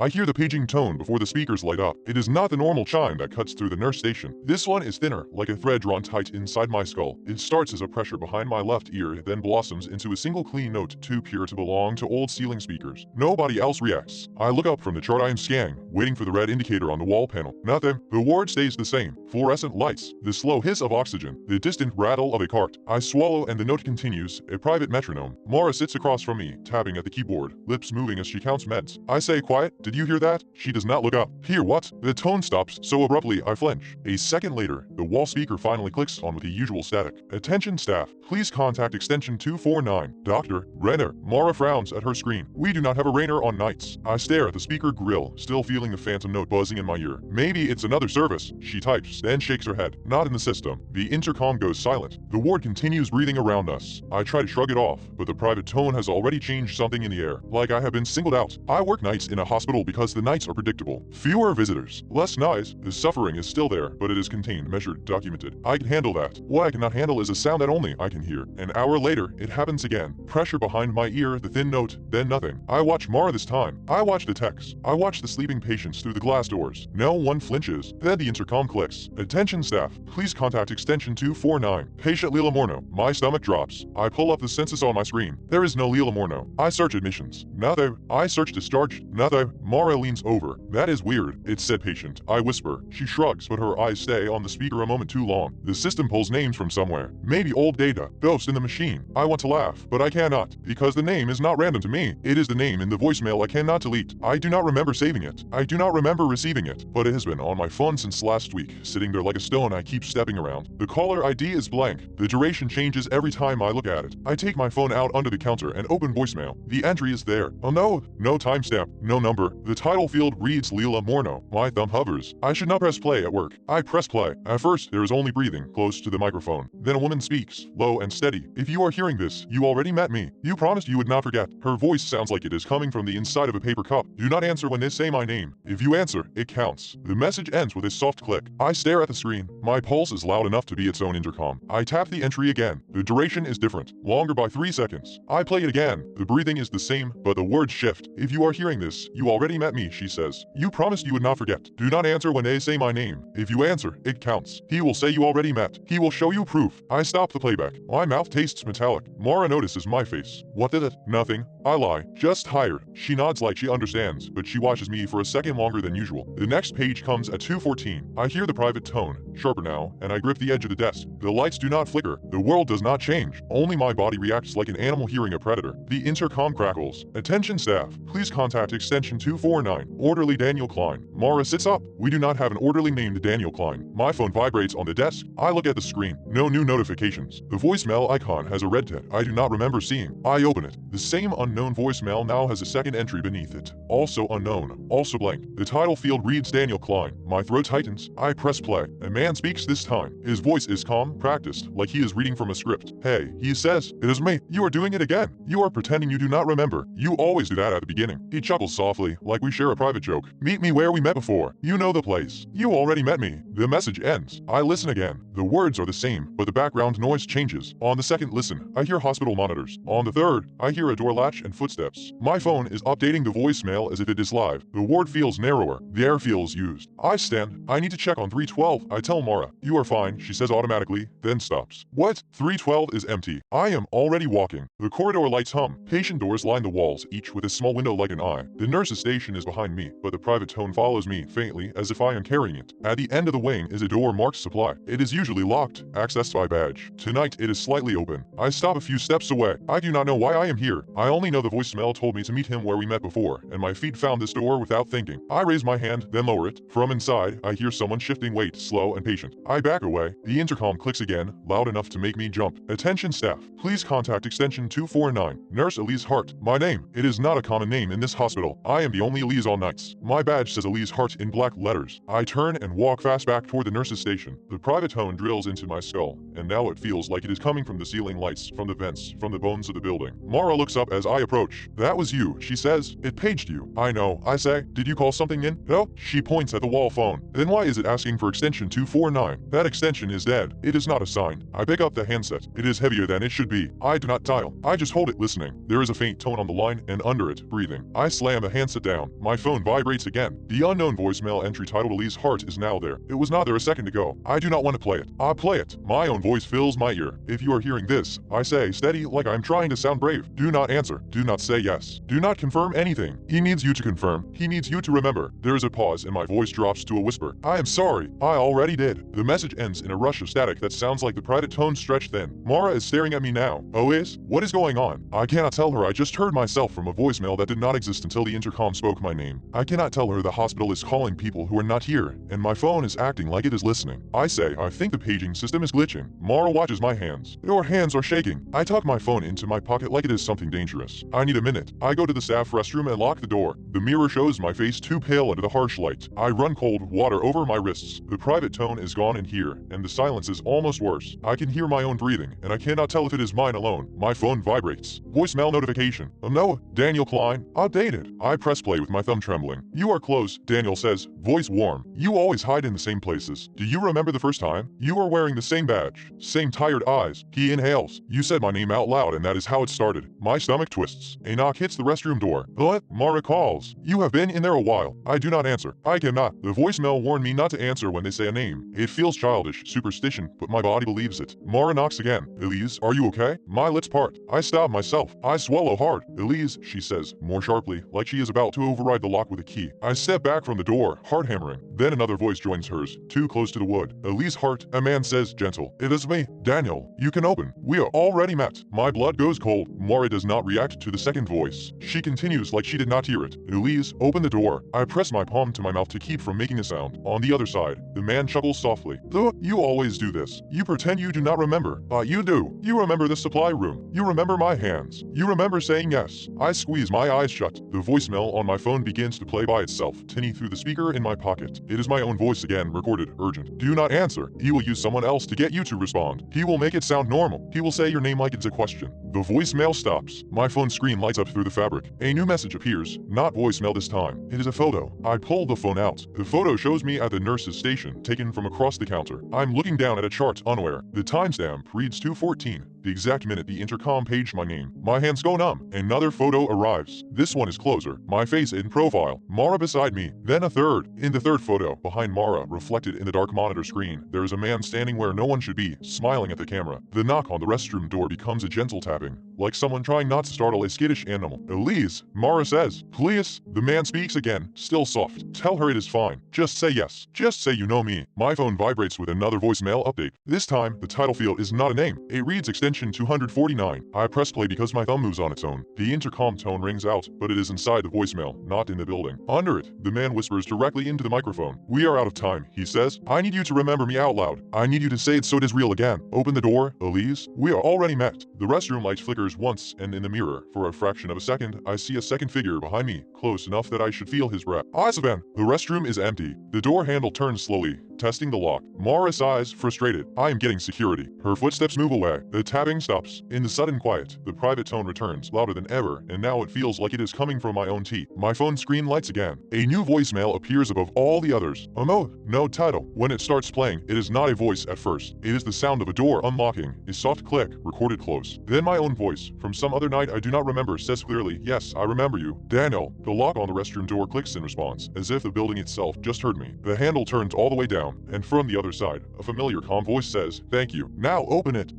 I hear the paging tone before the speakers light up. It is not the normal chime that cuts through the nurse station. This one is thinner, like a thread drawn tight inside my skull. It starts as a pressure behind my left ear, then blossoms into a single clean note too pure to belong to old ceiling speakers. Nobody else reacts. I look up from the chart I am scanning, waiting for the red indicator on the wall panel. Nothing. The ward stays the same. Fluorescent lights, the slow hiss of oxygen, the distant rattle of a cart. I swallow and the note continues, a private metronome. Mara sits across from me, tapping at the keyboard, lips moving as she counts meds. I say, quiet, did you hear that? She does not look up. Hear what? The tone stops so abruptly I flinch. A second later, the wall speaker finally clicks on with the usual static. Attention staff, please contact extension 249. Dr. Renner. Mara frowns at her screen. We do not have a Rainer on nights. I stare at the speaker grill, still feeling the phantom note buzzing in my ear. Maybe it's another service, she types, then shakes her head. Not in the system. The intercom goes silent. The ward continues breathing around us. I try to shrug it off, but the private tone has already changed something in the air, like I have been singled out. I work nights in a hospital because the nights are predictable. Fewer visitors, less noise. The suffering is still there, but it is contained, measured, documented. I can handle that. What I cannot handle is a sound that only I can hear. An hour later, it happens again. Pressure behind my ear, the thin note, then nothing. I watch Mara this time. I watch the techs. I watch the sleeping patients through the glass doors. No one flinches. Then the intercom clicks. Attention staff, please contact extension 249. Patient Lila Morno. My stomach drops. I pull up the census on my screen. There is no Lila Morno. I search admissions. Nothing. I search discharge. Nothing. Mara leans over. That is weird. It's said patient. I whisper. She shrugs, but her eyes stay on the speaker a moment too long. The system pulls names from somewhere. Maybe old data. Ghost in the machine. I want to laugh, but I cannot, because the name is not random to me. It is the name in the voicemail I cannot delete. I do not remember saving it. I do not remember receiving it, but it has been on my phone since last week, sitting there like a stone I keep stepping around. The caller ID is blank. The duration changes every time I look at it. I take my phone out under the counter and open voicemail. The entry is there. Oh no, no timestamp, no number. The title field reads Lila Morno. My thumb hovers. I should not press play at work. I press play. At first, there is only breathing, close to the microphone. Then a woman speaks, low and steady. If you are hearing this, you already met me. You promised you would not forget. Her voice sounds like it is coming from the inside of a paper cup. Do not answer when they say my name. If you answer, it counts. The message ends with a soft click. I stare at the screen. My pulse is loud enough to be its own intercom. I tap the entry again. The duration is different, longer by 3 seconds. I play it again. The breathing is the same, but the words shift. If you are hearing this, you already met me, she says. You promised you would not forget. Do not answer when they say my name. If you answer, it counts. He will say you already met. He will show you proof. I stop the playback. My mouth tastes metallic. Mara notices my face. What did it? Nothing. I lie. Just tired. She nods like she understands, but she watches me for a second longer than usual. The next page comes at 2:14. I hear the private tone, sharper now, and I grip the edge of the desk. The lights do not flicker. The world does not change. Only my body reacts like an animal hearing a predator. The intercom crackles. Attention staff, please contact extension 249. Orderly Daniel Klein. Mara sits up. We do not have an orderly named Daniel Klein. My phone vibrates on the desk. I look at the screen. No new notifications. The voicemail icon has a red tit I do not remember seeing. I open it. The same unknown voicemail now has a second entry beneath it. Also unknown. Also blank. The title field reads Daniel Klein. My throat tightens. I press play. A man speaks this time. His voice is calm, practiced, like he is reading from a script. Hey, he says, it is me. You are doing it again. You are pretending you do not remember. You always do that at the beginning. He chuckles softly, like we share a private joke. Meet me where we met before. You know the place. You already met me. The message ends. I listen again. The words are the same, but the background noise changes. On the second listen, I hear hospital monitors. On the third, I hear a door latch and footsteps. My phone is updating the voicemail as if it is live. The ward feels narrower. The air feels used. I stand. I need to check on 312. I tell Mara. You are fine, she says automatically, then stops. What? 312 is empty. I am already walking. The corridor lights hum. Patient doors line the walls, each with a small window like an eye. The nurse's station is behind me, but the private tone follows me faintly as if I am carrying it. At the end of the wing is a door marked supply. It is usually locked, accessed by badge. Tonight it is slightly open. I stop a few steps away. I do not know why I am here. I only know the voicemail told me to meet him where we met before, and my feet found this door without thinking. I raise my hand, then lower it. From inside, I hear someone shifting weight, slow and patient. I back away. The intercom clicks again, loud enough to make me jump. Attention staff, please contact extension 249. Nurse Elise Hart. My name. It is not a common name in this hospital. I am the only Elise on nights. My badge says Elise Hart in black letters. I turn and walk fast back toward the nurse's station. The private tone drills into my skull, and now it feels like it is coming from the ceiling lights, from the vents, from the bones of the building. Mara looks up as I approach. That was you, she says. It paged you. I know. I say, did you call something in? No? She points at the wall phone. Then why is it asking for extension 249? That extension is dead. It is not assigned. I pick up the handset. It is heavier than it should be. I do not dial. I just hold it listening. There is a faint tone on the line, and under it, breathing. I slam the handset down down. My phone vibrates again. The unknown voicemail entry titled Elise Hart is now there. It was not there a second ago. I do not want to play it. I play it. My own voice fills my ear. If you are hearing this, I say steady like I am trying to sound brave. Do not answer. Do not say yes. Do not confirm anything. He needs you to confirm. He needs you to remember. There is a pause and my voice drops to a whisper. I am sorry. I already did. The message ends in a rush of static that sounds like the private tone stretched thin. Mara is staring at me now. Oh, what is going on? I cannot tell her I just heard myself from a voicemail that did not exist until the intercom spoke my name. I cannot tell her the hospital is calling people who are not here, and my phone is acting like it is listening. I say I think the paging system is glitching. Mara watches my hands. Your hands are shaking. I tuck my phone into my pocket like it is something dangerous. I need a minute. I go to the staff restroom and lock the door. The mirror shows my face too pale under the harsh light. I run cold water over my wrists. The private tone is gone in here, and the silence is almost worse. I can hear my own breathing, and I cannot tell if it is mine alone. My phone vibrates. Voicemail notification. No, Daniel Klein. Updated. I press play with my thumb trembling. You are close, Daniel says, voice warm. You always hide in the same places. Do you remember the first time? You are wearing the same badge. Same tired eyes. He inhales. You said my name out loud and that is how it started. My stomach twists. A knock hits the restroom door. What? Mara calls. You have been in there a while. I do not answer. I cannot. The voicemail warned me not to answer when they say a name. It feels childish, superstition, but my body believes it. Mara knocks again. Elise, are you okay? My lips part. I stop myself. I swallow hard. Elise, she says, more sharply, like she is about to override the lock with a key. I step back from the door, heart hammering. Then another voice joins hers, too close to the wood. Elise Hart, a man says, gentle. It is me, Daniel. You can open. We are already met. My blood goes cold. Mara does not react to the second voice. She continues like she did not hear it. Elise, open the door. I press my palm to my mouth to keep from making a sound. On the other side, the man chuckles softly. You always do this. You pretend you do not remember. You do. You remember the supply room. You remember my hands. You remember saying yes. I squeeze my eyes shut. The voicemail on my phone begins to play by itself, tinny through the speaker in my pocket. It is my own voice again, recorded, urgent. Do not answer. He will use someone else to get you to respond. He will make it sound normal. He will say your name like it's a question. The voicemail stops. My phone screen lights up through the fabric. A new message appears. Not voicemail this time. It is a photo. I pull the phone out. The photo shows me at the nurse's station, taken from across the counter. I'm looking down at a chart, unaware. The timestamp reads 2:14. The exact minute the intercom paged my name. My hands go numb. Another photo arrives. This one is closer. My face in profile. Mara beside me. Then a third. In the third photo, behind Mara, reflected in the dark monitor screen, there is a man standing where no one should be, smiling at the camera. The knock on the restroom door becomes a gentle tapping, like someone trying not to startle a skittish animal. Elise, Mara says. Please. The man speaks again, still soft. Tell her it is fine. Just say yes. Just say you know me. My phone vibrates with another voicemail update. This time, the title field is not a name. It reads extension 249. I press play because my thumb moves on its own. The intercom tone rings out, but it is inside the voicemail, not in the building. Under it, the man whispers directly into the microphone. We are out of time, he says. I need you to remember me out loud. I need you to say it so it is real again. Open the door, Elise. We are already met. The restroom light flickers once, and in the mirror, for a fraction of a second, I see a second figure behind me, close enough that I should feel his breath. Isavan. The restroom is empty. The door handle turns slowly, testing the lock. Mara sighs, frustrated. I am getting security. Her footsteps move away. The tapping stops. In the sudden quiet, the private tone returns, louder than ever, and now it feels like it is coming from my own teeth. My phone screen lights again. A new voicemail appears above all the others. No title. When it starts playing, it is not a voice at first. It is the sound of a door unlocking, a soft click, recorded close. Then my own voice, from some other night I do not remember, says clearly, yes, I remember you. Daniel. The lock on the restroom door clicks in response, as if the building itself just heard me. The handle turns all the way down, and from the other side, a familiar calm voice says, thank you. Now open it.